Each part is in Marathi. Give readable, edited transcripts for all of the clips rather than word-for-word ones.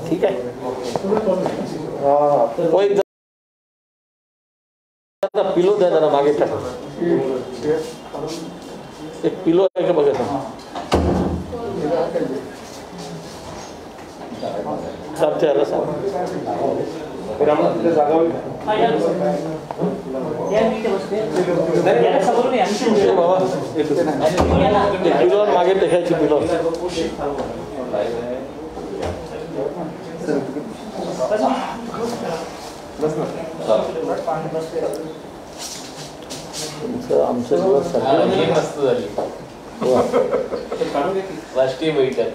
ठीक आहे. तो एक पिलो द्या जरा मागे टाका. एक पिलो आहे का बघा. चालते आला सांग. बाबा पिलो मागे टेकायची पिलो. आमचं दिवस मस्त झाली. राष्ट्रीय बैठक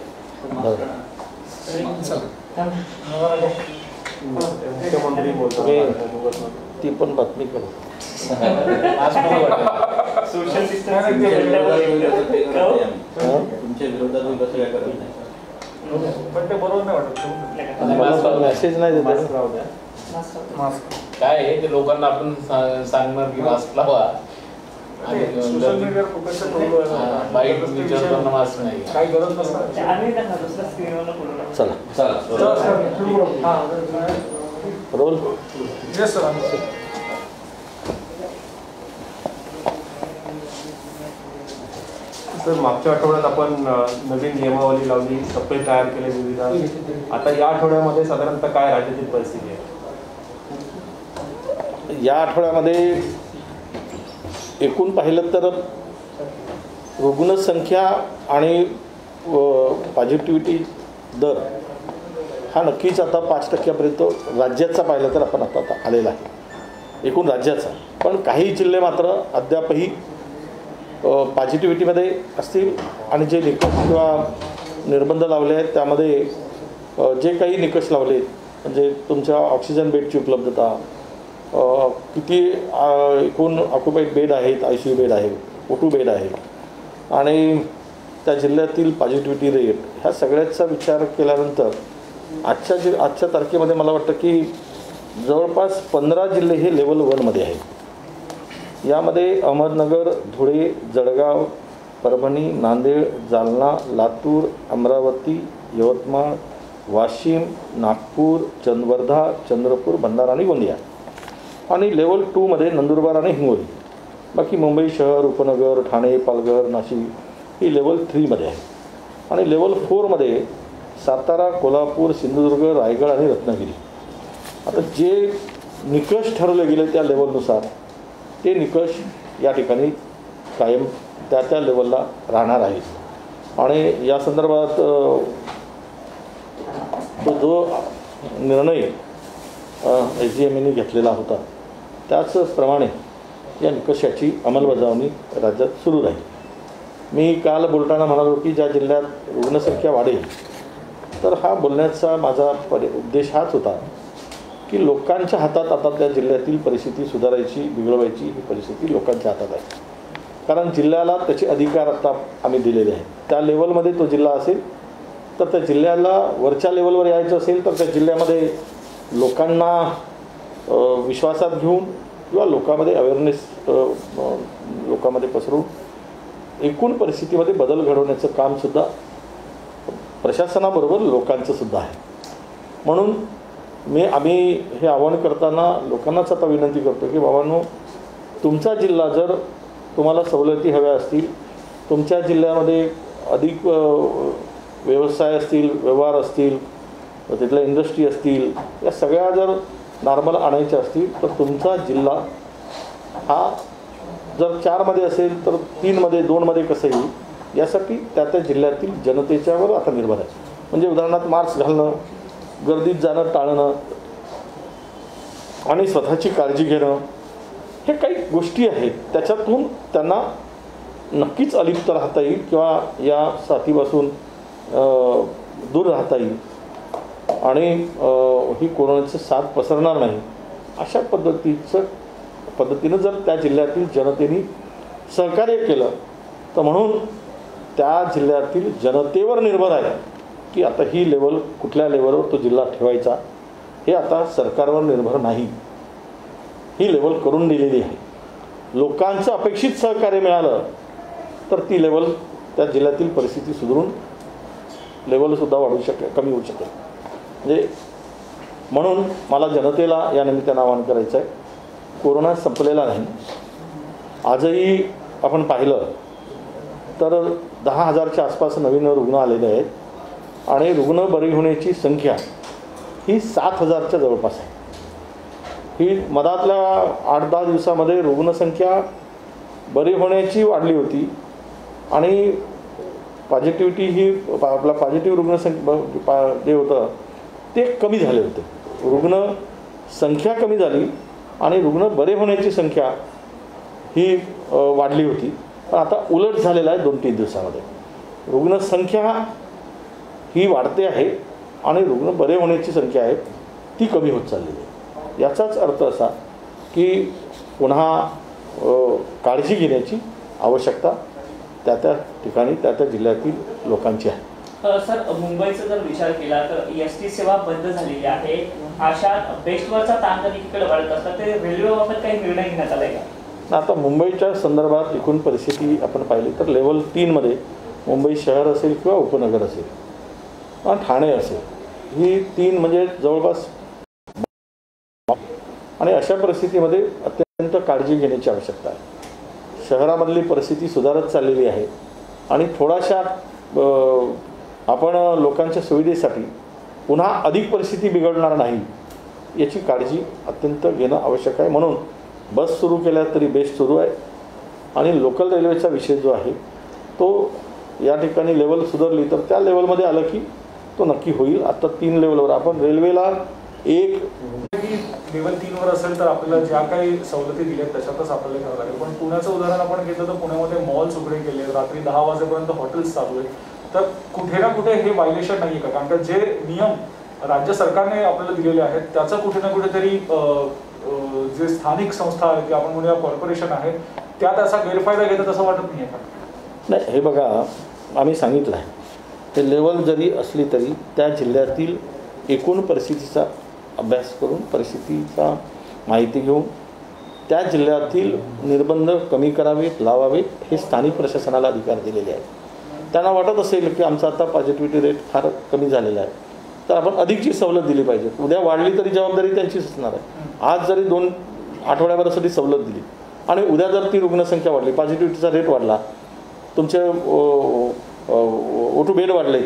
ती पण बातमी करू. सोशल तुमच्या विरोधात कसं काय करत नाही पण ते बरोबर नाही वाटत. मेसेज नाही देत काय आहे ते लोकांना आपण सांगणार की मास्क लावा आणि सोशल मीडियावर फक्त बाईट विचारताना मास्क नाही काही गरज नसते. चला चला रोल. Yes sir. सर मागच्या आठवड्यात आपण नवीन नियमावली लावली, टप्पे तयार केले विविध. आता या आठवड्यामध्ये साधारणतः काय राज्यातील परिस्थिती आहे? या आठवड्यामध्ये एकूण पाहिलं तर रुग्णसंख्या आणि पॉझिटिव्हिटी दर हा नक्कीच आता 5% राज्याचा पाहिलं तर आपण आता आलेला आहे एकूण राज्याचा. पण काही जिल्हे मात्र अद्यापही पॉझिटिव्हिटीमध्ये असतील आणि जे निकष किंवा निर्बंध लावले आहेत त्यामध्ये जे काही निकष लावले म्हणजे तुमच्या ऑक्सिजन बेडची उपलब्धता, किती एकूण ऑक्युपाईड बेड आहेत, ICU बेड आहे, O2 बेड आहे आणि त्या जिल्ह्यातील पॉझिटिव्हिटी रेट ह्या सगळ्याचा विचार केल्यानंतर आजच्या तारखेमध्ये मला वाटतं की जवळपास 15 जिल्हे हे लेवल 1 मध्ये आहेत. यामध्ये अहमदनगर, धुळे, जळगाव, परभणी, नांदेड, जालना, लातूर, अमरावती, यवतमाळ, वाशिम, नागपूर, वर्धा, चंद्रपूर, भंडारा आणि गोंदिया आणि लेवल 2 मध्ये नंदुरबार आणि हिंगोली. बाकी मुंबई शहर, उपनगर, ठाणे, पालघर, नाशिक ही लेवल 3 मध्ये आहे आणि लेवल 4 मध्ये सातारा, कोल्हापूर, सिंधुदुर्ग, रायगड आणि रत्नागिरी. आता जे निकष ठरवले गेले त्या लेवलनुसार ते निकष या ठिकाणी कायम त्या लेवलला राहणार आहेत आणि या संदर्भात तो जो निर्णय SGMने घेतलेला होता त्याचप्रमाणे या निकषाची अंमलबजावणी राज्यात सुरू राहील. मी काल बोलताना म्हणालो की ज्या जिल्ह्यात रुग्णसंख्या वाढेल तर हा बोलण्याचा माझा उद्देश हाच होता की लोकांच्या हातात आता त्या जिल्ह्यातील परिस्थिती सुधारायची, बिघडवायची ही परिस्थिती लोकांच्या हातात आहे. कारण जिल्ह्याला त्याचे अधिकार आता आम्ही दिलेले आहेत. त्या लेवलमध्ये तो जिल्हा असेल तर त्या जिल्ह्याला वरच्या लेवलवर यायचं असेल तर त्या जिल्ह्यामध्ये लोकांना विश्वासात घेऊन किंवा लोकांमध्ये अवेअरनेस लोकांमध्ये पसरून एकूण परिस्थितीमध्ये बदल घडवण्याचं कामसुद्धा प्रशासनाबरोबर लोकांचं सुद्धा आहे. म्हणून आम्ही हे आवाहन करताना लोकांनाच आता विनंती करतो की बाबांनो, तुमचा जिल्हा जर तुम्हाला सवलती हव्या असतील, तुमच्या जिल्ह्यामध्ये अधिक व्यवसाय असतील, व्यवहार असतील, तिथल्या इंडस्ट्री असतील, या सगळ्या जर नॉर्मल आणायच्या असतील तर तुमचा जिल्हा हा जर 4 मध्ये असेल तर 3 मध्ये 2 मध्ये कसं येईल यासाठी त्या जिल्ह्यातील जनतेच्यावर आता निर्भर आहे. म्हणजे उदाहरणार्थ मास्क घालणं, गर्दीत जाणं टाळणं आणि स्वतःची काळजी घेणं हे काही गोष्टी आहेत. त्याच्यातून त्यांना नक्कीच अलिप्त राहता येईल किंवा या साथीपासून दूर राहता येईल आणि ही कोरोनाची साथ पसरणार नाही अशा पद्धतीनं जर त्या जिल्ह्यातील जनतेने सहकार्य केलं तर म्हणून त्या जिल्ह्यातील जनतेवर निर्भर आहे की आता ही लेवल कुठल्या लेवलवर तो जिल्हा ठेवायचा हे आता सरकारवर निर्भर नाही. ही लेवल करून दिलेली आहे. लोकांचं अपेक्षित सहकार्य मिळालं तर ती लेवल त्या जिल्ह्यातील परिस्थिती सुधारून लेवलसुद्धा वाढू शकेल, कमी होऊ शकेल. म्हणजे म्हणून मला जनतेला या निमित्तानं आवाहन करायचं आहे, कोरोना संपलेला नाही. आजही आपण पाहिलं तर 10,000च्या आसपास नवीन रुग्ण आलेले आहेत आणि रुग्ण बरी होण्याची संख्या ही 7,000च्या जवळपास आहे. ही मधातल्या 8-10 दिवसामध्ये रुग्णसंख्या बरी होण्याची वाढली होती आणि पॉझिटिव्हिटी ही आपला पॉझिटिव्ह रुग्णसंख्या जे होतं ते कमी झाले होते. रुग्ण संख्या कमी झाली आणि रुग्ण बरे होण्याची संख्या ही वाढली होती. पण आता उलट झालेलं आहे 2-3 दिवसामध्ये. रुग्णसंख्या ही वाढते आहे आणि रुग्ण बरे होण्याची संख्या आहे ती कमी होत चाललेली आहे. याचाच अर्थ असा की पुन्हा काळजी घेण्याची आवश्यकता त्या ठिकाणी त्या जिल्ह्यातील लोकांची आहे. सर, मुंबईचा जर विचार केला तर एसटी सेवा बंद झालेली आहे. अशा बेस्टवरचा ताण जर एकीकडे वाढत असता ते रेल्वेबाबत काही निर्णय घेण्यात आलाय का? आता मुंबईच्या संदर्भात एकूण परिस्थिती आपण पाहिली तर लेवल 3मध्ये मुंबई शहर असेल किंवा उपनगर असेल किंवा ठाणे असेल, ही 3 म्हणजे जवळपास. आणि अशा परिस्थितीमध्ये अत्यंत काळजी घेण्याची आवश्यकता आहे. शहरामधली परिस्थिती सुधारत चाललेली आहे आणि थोड्याशा आपण लोकांच्या सुविधेसाठी पुन्हा अधिक परिस्थिती बिघडणार नाही याची काळजी अत्यंत घेणं आवश्यक आहे. म्हणून बस सुरू केल्या तरी बेस्ट सुरू आहे आणि लोकल रेल्वेचा विषय जो आहे तो या ठिकाणी लेवल सुधारली तर त्या लेवलमध्ये आलं की तो नक्की होईल. आता 3 लेवलवर आपण रेल्वेला लेवल 3वर असेल तर आपल्याला ज्या काही सवलती दिल्यात त्याच्यातच आपल्याला घ्यावं लागेल. पण पुण्याचं उदाहरण आपण घेतलं तर पुण्यामध्ये मॉल्स उघडे केले, रात्री 10 वाजेपर्यंत हॉटेल्स चालू आहेत. तर कुठे ना कुठे हे व्हायलेशन नाही आहे का? कारण का जे नियम राज्य सरकारने आपल्याला दिलेले आहेत त्याचं कुठे ना कुठेतरी जे स्थानिक संस्था आहेत किंवा आपण म्हणूया कॉर्पोरेशन आहे त्या त्याचा गैरफायदा घेतात असं वाटत नाही आहे का? नाही, हे बघा, आम्ही सांगितलं आहे ते लेवल जरी असली तरी त्या जिल्ह्यातील एकूण परिस्थितीचा अभ्यास करून परिस्थितीचा माहिती घेऊन त्या जिल्ह्यातील निर्बंध कमी करावेत लावावेत हे स्थानिक प्रशासनाला अधिकार दिलेले आहेत. त्यांना वाटत असेल की आमचा आता पॉझिटिव्हिटी रेट फार कमी झालेला आहे तर आपण अधिकची सवलत दिली पाहिजे. उद्या वाढली तरी जबाबदारी त्यांचीच असणार आहे. आज जरी 2 आठवड्याभरासाठी सवलत दिली आणि उद्या जर ती रुग्णसंख्या वाढली, पॉझिटिव्हिटीचा रेट वाढला, तुमचे O2 बेड वाढले,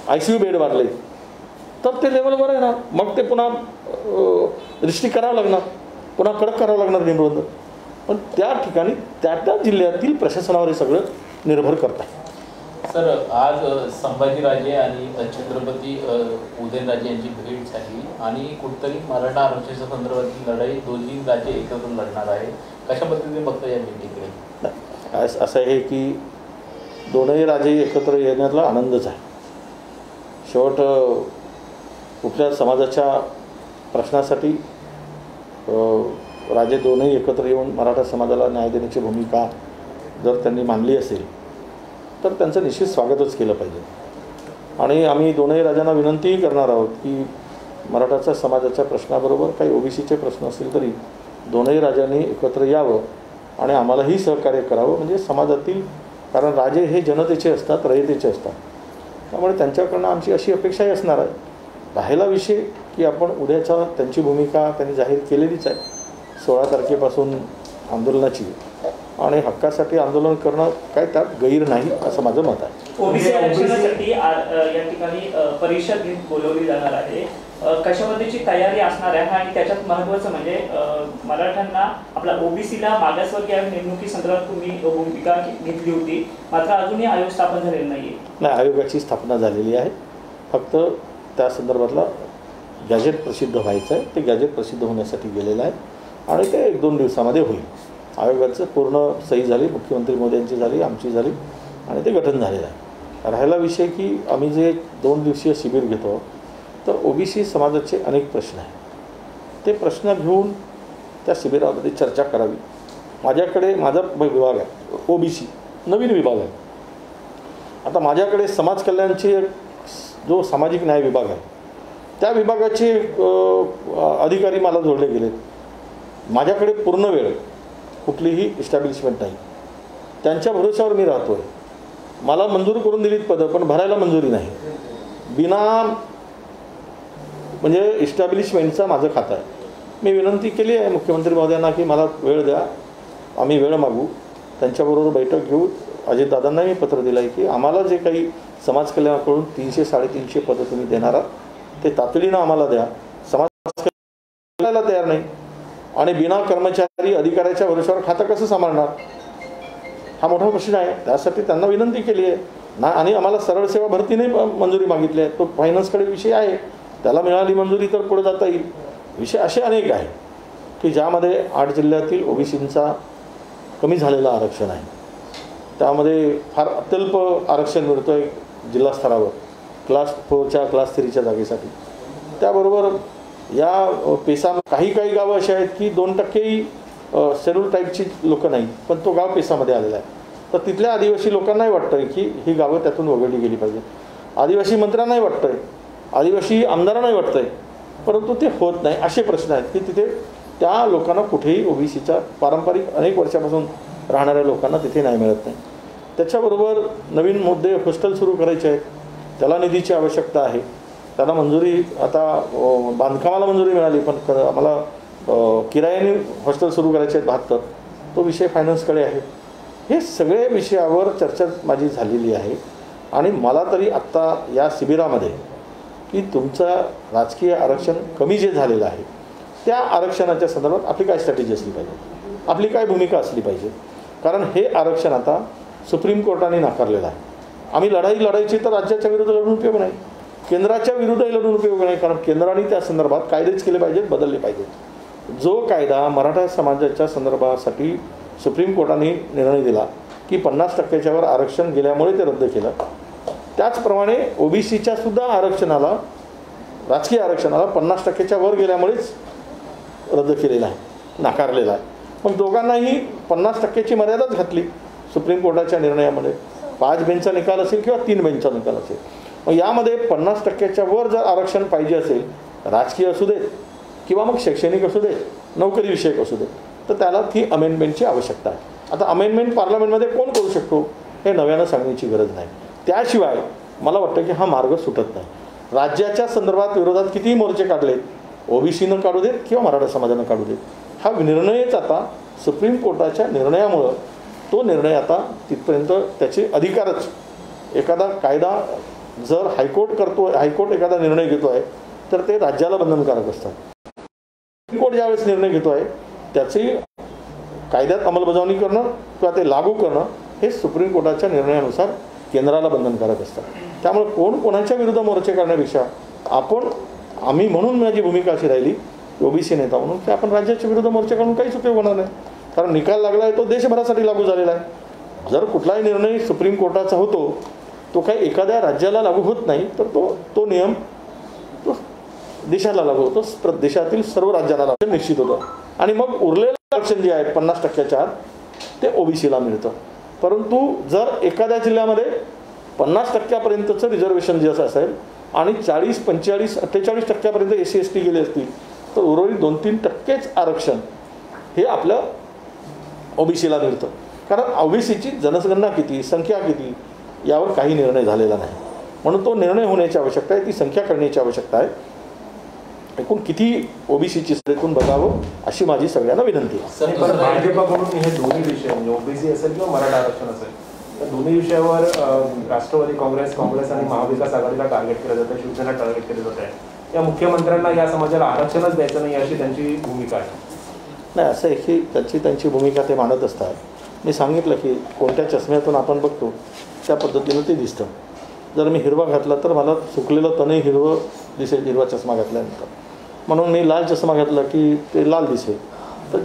ICU बेड वाढले तर ते लेवलवर आहे ना, मग ते पुन्हा रिस्ट्रिक्ट करावं लागणार, पुन्हा कडक करावं लागणार निर्बंध. पण त्या ठिकाणी त्या जिल्ह्यातील प्रशासनावर हे सगळं निर्भर करत आहे. सर, आज संभाजीराजे आणि छत्रपती उदयनराजे यांची भेट झाली आणि कुठतरी मराठा आरक्षणाच्या संदर्भातील लढाई दोन्ही राज्ये एकत्र लढणार आहे. कशा पद्धतीने बघता या भेटीकडे? असं आहे की दोनही राजे एकत्र येण्यातला आनंदच आहे. शेवट कुठल्या समाजाच्या प्रश्नासाठी राजे दोनही एकत्र येऊन मराठा समाजाला न्याय देण्याची भूमिका जर त्यांनी मांडली असेल तर त्यांचं निश्चित स्वागतच केलं पाहिजे. आणि आम्ही दोनही राजांना विनंतीही करणार आहोत की मराठा समाजाच्या प्रश्नाबरोबर काही OBCचे प्रश्न असतील तरी दोनही राजांनी एकत्र यावं आणि आम्हालाही सहकार्य करावं. म्हणजे समाजातील, कारण राजे हे जनतेचे असतात, रयतेचे असतात, त्यामुळे त्यांच्याकडनं आमची अशी अपेक्षाही असणार आहे. राहिला विषय की आपण उद्याचा त्यांची भूमिका त्यांनी जाहीर केलेलीच आहे 16 तारखेपासून आंदोलनाची, आणि हक्कासाठी आंदोलन करणं काय त्यात गैर नाही असं माझं मत आहे. ओबीसी आरक्षणासाठी या ठिकाणी परिषद बोलवली जाणार आहे. कशा पद्धतीची तयारी असणार आहे आणि त्याच्यात महत्त्वाचं म्हणजे मराठ्यांना आपला ओबीसीला मागासवर्गीय नेमणुकी संदर्भात तुम्ही भूमिका घेतली होती, मात्र अजूनही आयोग स्थापन झालेला नाही. आयोगाची स्थापना झालेली आहे, फक्त त्या संदर्भातला गॅजेट प्रसिद्ध व्हायचं आहे. ते गॅजेट प्रसिद्ध होण्यासाठी गेलेलं आहे आणि ते 1-2 दिवसामध्ये होईल. आयोगाचं पूर्ण सही झाली, मुख्यमंत्री मोदींची झाली, आमची झाली आणि ते गठन झालेलं आहे. राहिला विषय की आम्ही जे 2 दिवसीय शिबिर घेतो तर OBC समाजाचे अनेक प्रश्न आहेत. ते प्रश्न घेऊन त्या शिबिरामध्ये चर्चा करावी. माझ्याकडे माझा विभाग आहे OBC, नवीन विभाग आहे. आता माझ्याकडे समाज कल्याणचे जो सामाजिक न्याय विभाग आहे त्या विभागाचे अधिकारी मला जोडले गेलेत. माझ्याकडे पूर्ण वेळ कुठलीही इस्टॅब्लिशमेंट नाही, त्यांच्या भरोश्यावर मी राहतो आहे. मला मंजूर करून दिलीत पदं पण भरायला मंजुरी नाही. बिना म्हणजे इस्टॅब्लिशमेंटचं माझं खातं आहे. मी विनंती केली आहे मुख्यमंत्री महोदयांना की मला वेळ द्या, आम्ही वेळ मागू, त्यांच्याबरोबर बैठक घेऊ. अजितदादांनाही पत्र दिलं आहे की आम्हाला जे काही समाज कल्याणाकडून 300-350 पदं तुम्ही देणार आहात ते तातडीनं आम्हाला द्या. समाज कल्याणाला तयार नाही आणि बिना कर्मचारी अधिकाऱ्याच्या भरोश्यावर खातं कसं सांभाळणार, हा मोठा प्रश्न आहे. त्यासाठी त्यांना विनंती केली आहे ना. आणि आम्हाला सरळ सेवा भरतीने मंजुरी मागितली आहे. तो फायनान्सकडे विषय आहे, त्याला मिळाली मंजुरी तर पुढे जाता येईल. विषय असे अनेक आहे की ज्यामध्ये 8 जिल्ह्यातील ओबीसींचा कमी झालेलं आरक्षण आहे. त्यामध्ये फार अत्यल्प आरक्षण मिळतो आहे जिल्हा स्तरावर क्लास 4च्या क्लास 3च्या जागेसाठी. त्याबरोबर या पेसा काही गावं अशी आहेत की 2%ही शेड्यूल टाईपची लोकं नाही, पण तो गाव पेसामध्ये आलेला आहे. तर तिथल्या आदिवासी लोकांनाही वाटतं आहे की ही गावं त्यातून वगळली गेली पाहिजे. आदिवासी मंत्र्यांनाही वाटतं आहे, आदिवासी आमदारांनाही वाटतं आहे, परंतु ते होत नाही. असे प्रश्न आहेत की तिथे त्या लोकांना कुठेही ओबीसीच्या पारंपरिक अनेक वर्षापासून राहणाऱ्या लोकांना तिथे नाही मिळत नाही. त्याच्याबरोबर नवीन मुद्दे हॉस्टेल सुरू करायचे आहेत, त्याला निधीची आवश्यकता आहे. त्याला मंजुरी आता बांधकामाला मंजुरी मिळाली, पण आम्हाला किरायाने हॉस्टेल सुरू करायचे आहेत 72. तो विषय फायनान्सकडे आहे. हे सगळे विषयावर चर्चा माझी झालेली आहे. आणि मला तरी आत्ता या शिबिरामध्ये की तुमचं राजकीय आरक्षण कमी जे झालेलं आहे त्या आरक्षणाच्या संदर्भात आपली काय स्ट्रॅटेजी असली पाहिजे, आपली काय भूमिका असली पाहिजे. कारण हे आरक्षण आता सुप्रीम कोर्टाने नाकारलेलं आहे. आम्ही लढाई लढायची तर राज्याच्या विरुद्ध लढून उपयोग नाही, केंद्राच्या विरुद्धही लढून उपयोग नाही. कारण केंद्राने त्या संदर्भात कायदेच केले पाहिजेत, बदलले पाहिजेत. जो कायदा मराठा समाजाच्या संदर्भासाठी सुप्रीम कोर्टाने निर्णय दिला की 50%च्या वर आरक्षण गेल्यामुळे ते रद्द केलं, त्याचप्रमाणे ओबीसीच्या सुद्धा आरक्षणाला, राजकीय आरक्षणाला 50%च्या वर गेल्यामुळेच रद्द केलेला आहे, नाकारलेला आहे. मग दोघांनाही 50%ची मर्यादाच घातली सुप्रीम कोर्टाच्या निर्णयामध्ये. 5 बेंचचा निकाल असेल किंवा 3 बेंचचा निकाल असेल. मग यामध्ये 50%च्या वर जर आरक्षण पाहिजे असेल, राजकीय असू देत किंवा मग शैक्षणिक असू देत, नोकरी विषयक असू देत, तर त्याला ती अमेंडमेंटची आवश्यकता आहे. आता अमेंडमेंट पार्लमेंटमध्ये कोण करू शकतो हे नव्यानं सांगण्याची गरज नाही. त्याशिवाय मला वाटतं की हा मार्ग सुटत नाही. राज्याच्या संदर्भात विरोधात कितीही मोर्चे काढले, ओबीसीनं काढू देत किंवा मराठा समाजानं काढू देत, हा निर्णयच आता सुप्रीम कोर्टाच्या निर्णयामुळं, तो निर्णय आता तिथपर्यंत त्याचे अधिकारच, एखादा कायदा जर हायकोर्ट एखादा निर्णय घेतो आहे तर ते राज्याला बंधनकारक असतात. सुप्रीम कोर्ट ज्यावेळेस निर्णय घेतो आहे त्याची कायद्यात अंमलबजावणी करणं किंवा ते लागू करणं हे सुप्रीम कोर्टाच्या निर्णयानुसार केंद्राला बंधनकारक असतं. त्यामुळे कोण कोणाच्या विरुद्ध मोर्चे करण्यापेक्षा आम्ही म्हणून माझी भूमिका अशी राहिली ओबीसी नेता म्हणून की आपण राज्याच्या विरुद्ध मोर्चे करून काहीच उपयोग होणार नाही. कारण निकाल लागला आहे तो देशभरासाठी लागू झालेला आहे. जर कुठलाही निर्णय सुप्रीम कोर्टाचा होतो तो काही एखाद्या राज्याला लागू होत नाही, तर तो नियम तो देशाला लागू होतो, देशातील सर्व राज्यांना लागू निश्चित होतं. आणि मग उरलेलं आरक्षण जे आहे 50%च्या आत ते ओबीसीला मिळतं. परंतु जर एखाद्या जिल्ह्यामध्ये 50%पर्यंतचं रिझर्वेशन जे असेल आणि 40, 45, 48%पर्यंत SC ST गेले असतील तर उर्वरित 2-3% आरक्षण हे आपलं ओबीसीला मिळतं. कारण ओबीसीची जनगणना किती, संख्या किती यावर काही निर्णय झालेला नाही. म्हणून तो निर्णय होण्याची आवश्यकता आहे, ती संख्या करण्याची आवश्यकता आहे. एकूण किती ओबीसीची सरेतून बघावं अशी माझी सगळ्यांना विनंती आहे. पण भाजपाकडून हे दोन्ही विषय म्हणजे ओबीसी असेल किंवा मराठा आरक्षण असेल या दोन्ही विषयावर राष्ट्रवादी काँग्रेस आणि महाविकास आघाडीला टार्गेट केलं जातं, शिवसेना टार्गेट केलं जात आहे. या मुख्यमंत्र्यांना या समाजाला आरक्षणच द्यायचं नाही अशी त्यांची भूमिका आहे. नाही, असं आहे की त्यांची भूमिका ते मांडत असतात. मी सांगितलं की कोणत्या चष्म्यातून आपण बघतो त्या पद्धतीनं ते दिसतं. जर मी हिरवा घातला तर मला सुकलेलं तणही हिरवं दिसेल हिरवा चष्मा घातल्यानंतर, म्हणून मी लाल चष्मा घातला की ते लाल दिसेल. तर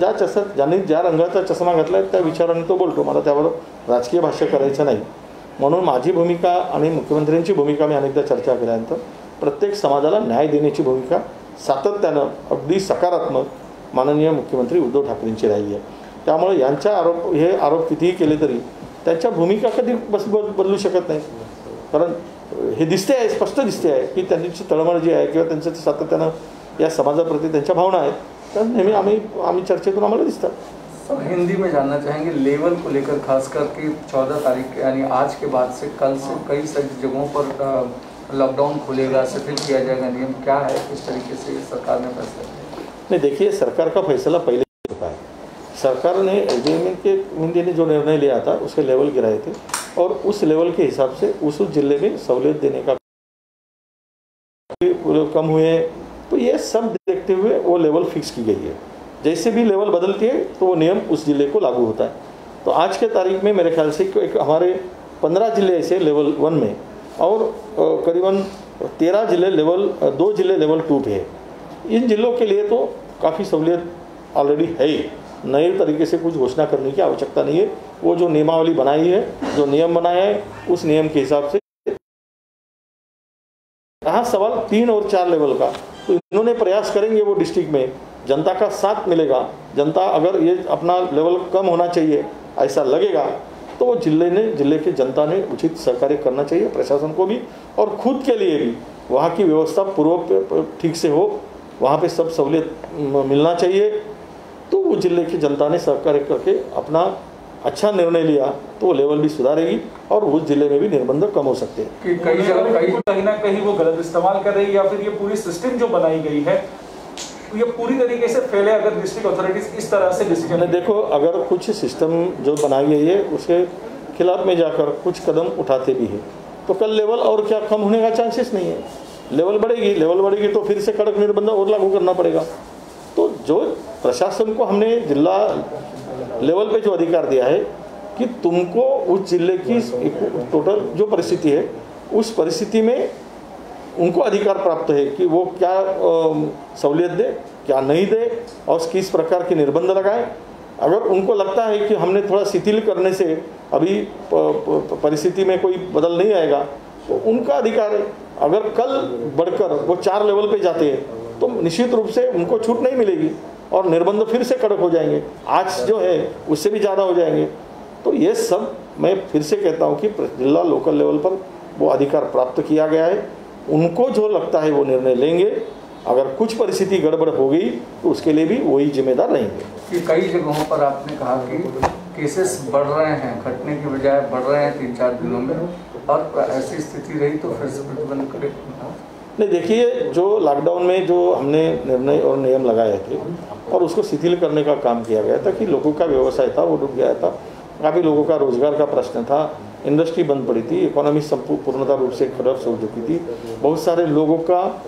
ज्यांनी ज्या रंगाचा चष्मा घातला आहे त्या विचाराने तो बोलतो. मला त्यावर राजकीय भाष्य करायचं नाही. म्हणून माझी भूमिका आणि मुख्यमंत्र्यांची भूमिका मी अनेकदा चर्चा केल्यानंतर प्रत्येक समाजाला न्याय देण्याची भूमिका सातत्यानं अगदी सकारात्मक माननीय मुख्यमंत्री उद्धव ठाकरेंची राहिली आहे. त्यामुळे यांच्या हे आरोप कितीही केले तरी त्यांच्या भूमिका कधी बदलू शकत नाही. कारण हे दिसते आहे, स्पष्ट दिसते आहे की त्यांची तळमळ जी आहे किंवा त्यांचं सातत्यानं या समाजाप्रती त्यांच्या भावना आहेत, तर नेहमी आम्ही चर्चेतून आम्हाला दिसतात. हिंदी में जानना चाहेंगे लेवल को लेकर, खासकर कि 14 तारीख यानी आज के बाद से कल से कई सारी जगहों पर लॉकडाउन खुलेगा, शिथिल किया जाएगा नियम, क्या है किस तरीके से सरकार ने फैसला किया? नहीं, देखिए, सरकार का फैसला पहले हो चुका है। सरकार ने एलजीएमएन के हिंदी ने जो निर्णय लिया था उसके लेवल गिराए थे और उस लेवल के हिसाब से उस जिले में सहूलियत देने का कम हुए, तो ये सब देखते हुए वो लेवल फिक्स की गई है। जैसे भी लेवल बदलती है तो वो नियम उस जिले को लागू होता है। तो आज के तारीख में मेरे ख्याल से एक हमारे 15 जिले ऐसे लेवल 1 में और करीबन 13 जिले लेवल 2 जिले लेवल 2 पे है। इन जिलों के लिए तो काफ़ी सहूलियत ऑलरेडी है ही, नए तरीके से कुछ घोषणा करने की आवश्यकता नहीं है। वो जो नियमावली बनाई है, जो नियम बनाया है, उस नियम के हिसाब से। रहा सवाल 3 और 4 लेवल का, तो इन्होंने प्रयास करेंगे, वो डिस्ट्रिक्ट में जनता का साथ मिलेगा। जनता अगर ये अपना लेवल कम होना चाहिए ऐसा लगेगा तो वो जिले के जनता ने उचित सहकार्य करना चाहिए, प्रशासन को भी और खुद के लिए भी। वहाँ की व्यवस्था पूर्व ठीक से हो, वहाँ पे सब सहूलियत मिलना चाहिए। तो वो जिले की जनता ने सहकार्य करके अपना अच्छा निर्णय लिया तो वो लेवल भी सुधारेगी और उस जिले में भी निर्बंध कम हो सकते हैं। कि कई जगह कहीं ना कहीं वो गलत इस्तेमाल कर रही है या फिर ये पूरी सिस्टम जो बनाई गई है ये पूरी तरीके से फेल है अगर डिस्ट्रिक्ट अथॉरिटीज इस तरह से डिसीजन। देखो, अगर कुछ सिस्टम जो बनाई गई है उसके खिलाफ में जाकर कुछ कदम उठाते भी हैं तो कल लेवल और क्या कम होने का चांसेस नहीं है। लेवल बढ़ेगी तो फिर से कड़क निर्बंध और लागू करना पड़ेगा। तो जो प्रशासन को हमने जिला लेवल पे जो अधिकार दिया है कि तुमको उस जिले की टोटल जो परिस्थिति है उस परिस्थिति में उनको अधिकार प्राप्त है कि वो क्या सहूलियत दे, क्या नहीं दे और किस प्रकार के निर्बंध लगाए। अगर उनको लगता है कि हमने थोड़ा शिथिल करने से अभी परिस्थिति में कोई बदल नहीं आएगा तो उनका अधिकार है। अगर कल बढ़कर वो 4 लेवल पे जाते हैं तो निश्चित रूप से उनको छूट नहीं मिलेगी और निर्बंध फिर से कड़क हो जाएंगे, आज जो है उससे भी ज़्यादा हो जाएंगे। तो ये सब मैं फिर से कहता हूँ कि जिला लोकल लेवल पर वो अधिकार प्राप्त किया गया है, उनको जो लगता है वो निर्णय लेंगे। अगर कुछ परिस्थिति गड़बड़ हो गई तो उसके लिए भी वही जिम्मेदार रहेंगे। कि कई जगहों पर आपने कहा कि केसेस बढ़ रहे हैं, घटने की बजाय बढ़ रहे हैं 3-4 दिनों में, और ऐसी स्थिति रही तो फिर से प्रतिबंध करें। नहीं, देखिए, जो लॉकडाउन में जो हमने निर्णय और नियम लगाए थे और उसको शिथिल करने का काम किया गया था कि लोगों का व्यवसाय था वो डूब गया था, काफ़ी लोगों का रोजगार का प्रश्न था, इंडस्ट्री बंद पड़ी थी, इकोनॉमी पूर्णतः रूप से कोलैप्स हो चुकी थी। बहुत सारे लोगों का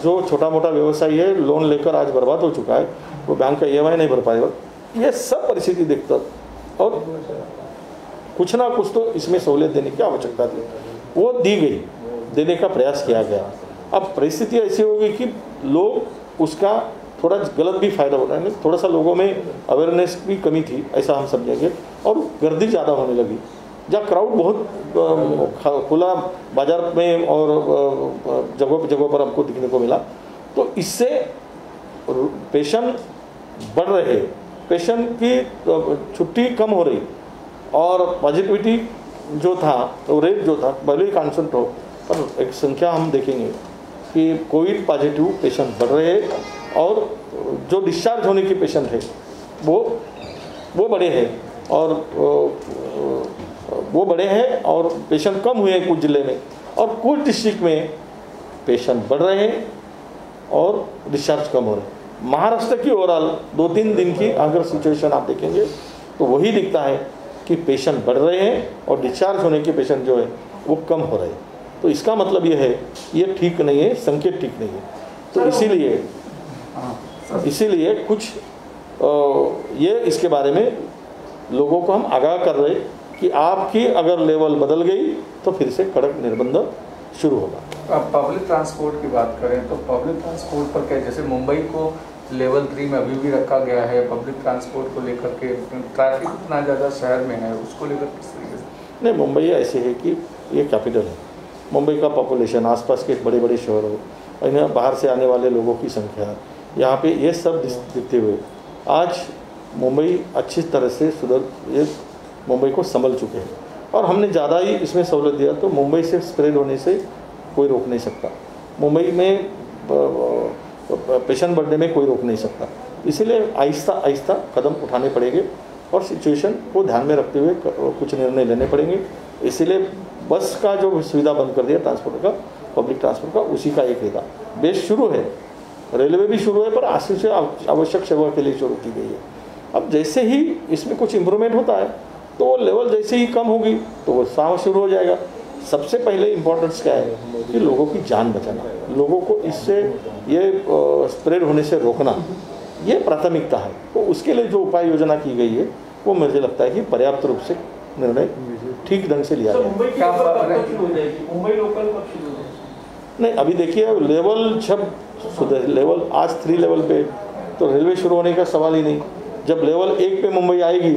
जो छोटा मोटा व्यवसाय है लोन लेकर आज बर्बाद हो चुका है, वो बैंक का EMI नहीं भर पाएगा। ये सब परिस्थिति देखकर और कुछ ना कुछ तो इसमें सहूलियत देने की आवश्यकता थी, वो दी गई, देने का प्रयास किया गया। अब परिस्थिति ऐसी होगी कि लोग उसका थोड़ा गलत भी फायदा उठा रहे हैं, थोड़ा सा लोगों में अवेयरनेस की कमी थी ऐसा हम समझेंगे और गर्दी ज़्यादा होने लगी। जहाँ क्राउड बहुत खुला बाजार में और जगहों पर हमको दिखने को मिला, तो इससे पेशेंट बढ़ रहे, पेशेंट की छुट्टी कम हो रही और पॉजिटिविटी जो था तो रेट जो था भले ही कांस्टेंट हो पर एक संख्या हम देखेंगे कि कोविड पॉजिटिव पेशेंट बढ़ रहे हैं और जो डिस्चार्ज होने की पेशेंट है वो बड़े हैं और वो बड़े हैं और पेशेंट कम हुए हैं कुछ ज़िले में और कुछ डिस्ट्रिक्ट में पेशेंट बढ़ रहे हैं और डिस्चार्ज कम हो रहे हैं। महाराष्ट्र की ओवरऑल 2-3 दिन की अगर सिचुएशन आप देखेंगे तो वही दिखता है कि पेशेंट बढ़ रहे हैं और डिस्चार्ज होने के पेशेंट जो है वो कम हो रहे हैं। तो इसका मतलब ये है ये ठीक नहीं है, संकेत ठीक नहीं है। तो इसीलिए कुछ ये इसके बारे में लोगों को हम आगाह कर रहे कि आपकी अगर लेवल बदल गई तो फिर से कड़क निर्बंध शुरू होगा। अब पब्लिक ट्रांसपोर्ट की बात करें तो पब्लिक ट्रांसपोर्ट पर क्या, जैसे मुंबई को लेवल 3 में अभी भी रखा गया है, पब्लिक ट्रांसपोर्ट को लेकर के ट्रैफिक इतना ज़्यादा शहर में है, उसको लेकर किस तरीके से? नहीं, मुंबई ऐसे है कि ये कैपिटल है, मुंबई का पॉपुलेशन, आसपास के बड़े बड़े शहरों और बाहर से आने वाले लोगों की संख्या, यहाँ पे ये सब दिखते हुए आज मुंबई अच्छी तरह से मुंबई को संभल चुके हैं और हमने ज़्यादा ही इसमें सहूलत दिया तो मुंबई से स्प्रेड होने से कोई रोक नहीं सकता, मुंबई में पेशेंट बढ़ने में कोई रोक नहीं सकता। इसीलिए आहिस्ता आहिस्ता कदम उठाने पड़ेंगे और सिचुएशन को ध्यान में रखते हुए कुछ निर्णय लेने पड़ेंगे। इसीलिए बस का जो सुविधा बंद कर दिया ट्रांसपोर्ट का, पब्लिक ट्रांसपोर्ट का, उसी का एक था। बेस शुरू है, रेलवे भी शुरू है, पर आगे से आवश्यक सेवा के लिए शुरू की गई है। अब जैसे ही इसमें कुछ इम्प्रूवमेंट होता है तो वो लेवल जैसे ही कम होगी तो वो साव शुरू हो जाएगा। सबसे पहले इम्पोर्टेंस क्या है कि लोगों की जान बचाना, लोगों को इससे ये स्प्रेड होने से रोकना, ये प्राथमिकता है। तो उसके लिए जो उपाय योजना की गई है वो मुझे लगता है कि पर्याप्त रूप से निर्णय ठीक ढंग से लिया गया। मुंबई लोकल कब शुरू हो? नहीं, अभी देखिए लेवल जब लेवल आज 3 लेवल पे तो रेलवे शुरू होने का सवाल ही नहीं। जब लेवल 1 पे मुंबई आएगी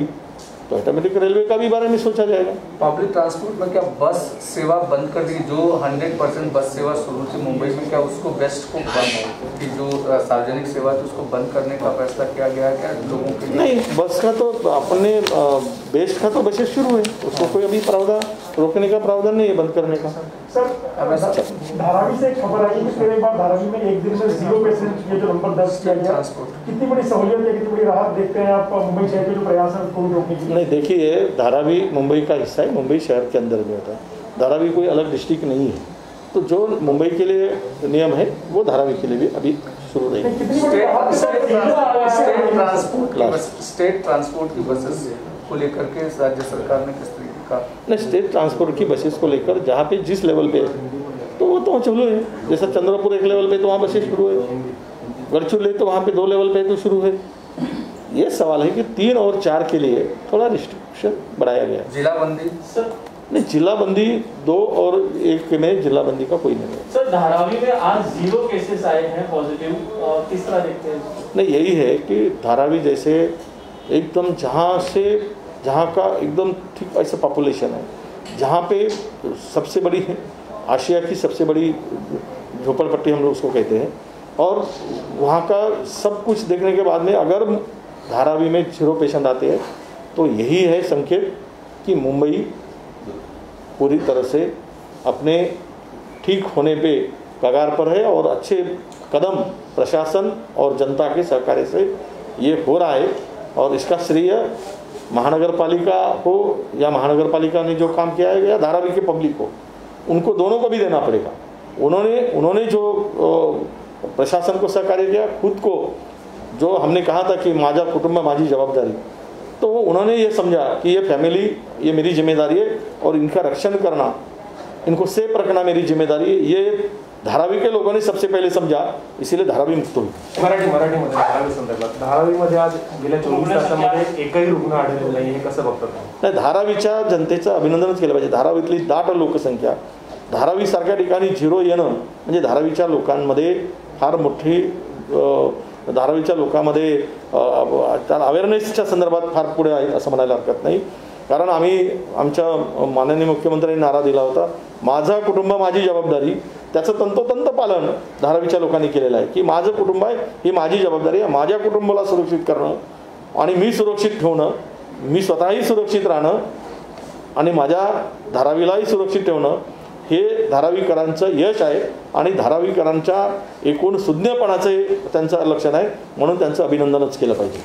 तो ऑटोमेटिक रेलवे का भी बारे में सोचा जाएगा। पब्लिक ट्रांसपोर्ट में क्या बस सेवा बंद कर दी? जो 100% बस सेवा शुरू थी मुंबई में, क्या उसको बेस्ट को बंद कि जो सार्वजनिक सेवा थी उसको बंद करने का फैसला किया गया है क्या लोगों के लिए? नहीं, बस का तो अपने बेस्ट का तो बसेस शुरू है, उसको कोई अभी प्रावधान रोकने का प्रावधान नहीं है बंद करने का। सर, धारावी से एक खबर आई कि फिर एक बार धारावी में एक दिन में 0% ये जो नंबर दर्ज किया गया, कितनी बड़ी सहूलियत है, कितनी बड़ी राहत देखते हैं आप मुंबई शहर के जो प्रयास है कोविड रोकने के लिए? नहीं, देखिए धारावी मुंबई का हिस्सा है, मुंबई शहर के अंदर में होता है। धारावी कोई अलग डिस्ट्रिक्ट नहीं है, तो जो मुंबई के लिए नियम है वो धारावी के लिए भी अभी शुरू रहेगी। स्टेट ट्रांसपोर्ट की बसेस को लेकर के राज्य सरकार ने किस तरीके का? नहीं, स्टेट ट्रांसपोर्ट की बसेस को लेकर जहाँ पे जिस लेवल पे तो वो तो चालू है। जैसा चंद्रपुर 1 लेवल पे तो वहाँ बसेस शुरू है, गढ़चिरौली तो वहाँ पे 2 लेवल पे तो शुरू है। ये सवाल है कि 3 और 4 के लिए थोड़ा रिस्ट्रिक्शन बढ़ाया गया है। जिलाबंदी नहीं, जिलाबंदी 2 और 1 में जिलाबंदी का कोई नहीं है। सर, धारावी में आज 0 केसेस आए हैं पॉजिटिव, किस तरह देखते हैं? नहीं, यही है कि धारावी जैसे एकदम जहाँ का एकदम ठीक ऐसा पॉपुलेशन है, जहाँ पे सबसे बड़ी आशिया की सबसे बड़ी झोपड़पट्टी हम लोग उसको कहते हैं, और वहाँ का सब कुछ देखने के बाद में अगर धारावी में 0 पेशेंट आते हैं तो यही है संकेत कि मुंबई पूरी तरह से अपने ठीक होने पे कगार पर है और अच्छे कदम प्रशासन और जनता के सहकार्य से ये हो रहा है। और इसका श्रेय महानगर पालिका हो या महानगर पालिका ने जो काम किया है या धारावी के पब्लिक को, उनको दोनों को भी देना पड़ेगा। उन्होंने जो प्रशासन को सहकार्य किया, खुद को जो हमने कहा था कि माझा कुटुंब माझी जवाबदारी, तो वो उन्होंने ये समझा कि ये फैमिली ये मेरी जिम्मेदारी है और इनका रक्षण करना, इनको सेफ रखना मेरी जिम्मेदारी है। ये धारावी के लोगों ने सबसे पहले समझा, इसीलिए धारावी मुक्त हुई। मराठीमध्ये धारावी संदर्भात धारावीमध्ये आज गेल्या 24 तासामध्ये एकही रुग्ण आढळलेला नाही, हे कसं बघतात? नाही, धारावीच्या जनतेचं अभिनंदनच केलं पाहिजे। धारावीतली दाट लोकसंख्या, धारावीसारख्या ठिकाणी 0 येणं म्हणजे धारावीच्या लोकांमध्ये फार मोठी धारावीच्या लोकांमध्ये अवेअरनेसच्या संदर्भात फार पुढे आहे असं म्हणायला हरकत नाही। कारण आम्ही आमच्या माननीय मुख्यमंत्र्यांनी नारा दिला होता, माझा कुटुंब माझी जबाबदारी, त्याचं तंतोतंत पालन धारावीच्या लोकांनी केलेलं आहे की माझं कुटुंब आहे ही माझी जबाबदारी आहे, माझ्या कुटुंबाला सुरक्षित करणं आणि मी सुरक्षित ठेवणं, मी स्वतःही सुरक्षित राहणं आणि माझ्या धारावीलाही सुरक्षित ठेवणं, हे धारावीकरांचं यश आहे आणि धारावीकरांच्या एकूण सुज्ञपणाचे त्यांचं लक्षण आहे, म्हणून त्यांचं अभिनंदनच केलं पाहिजे।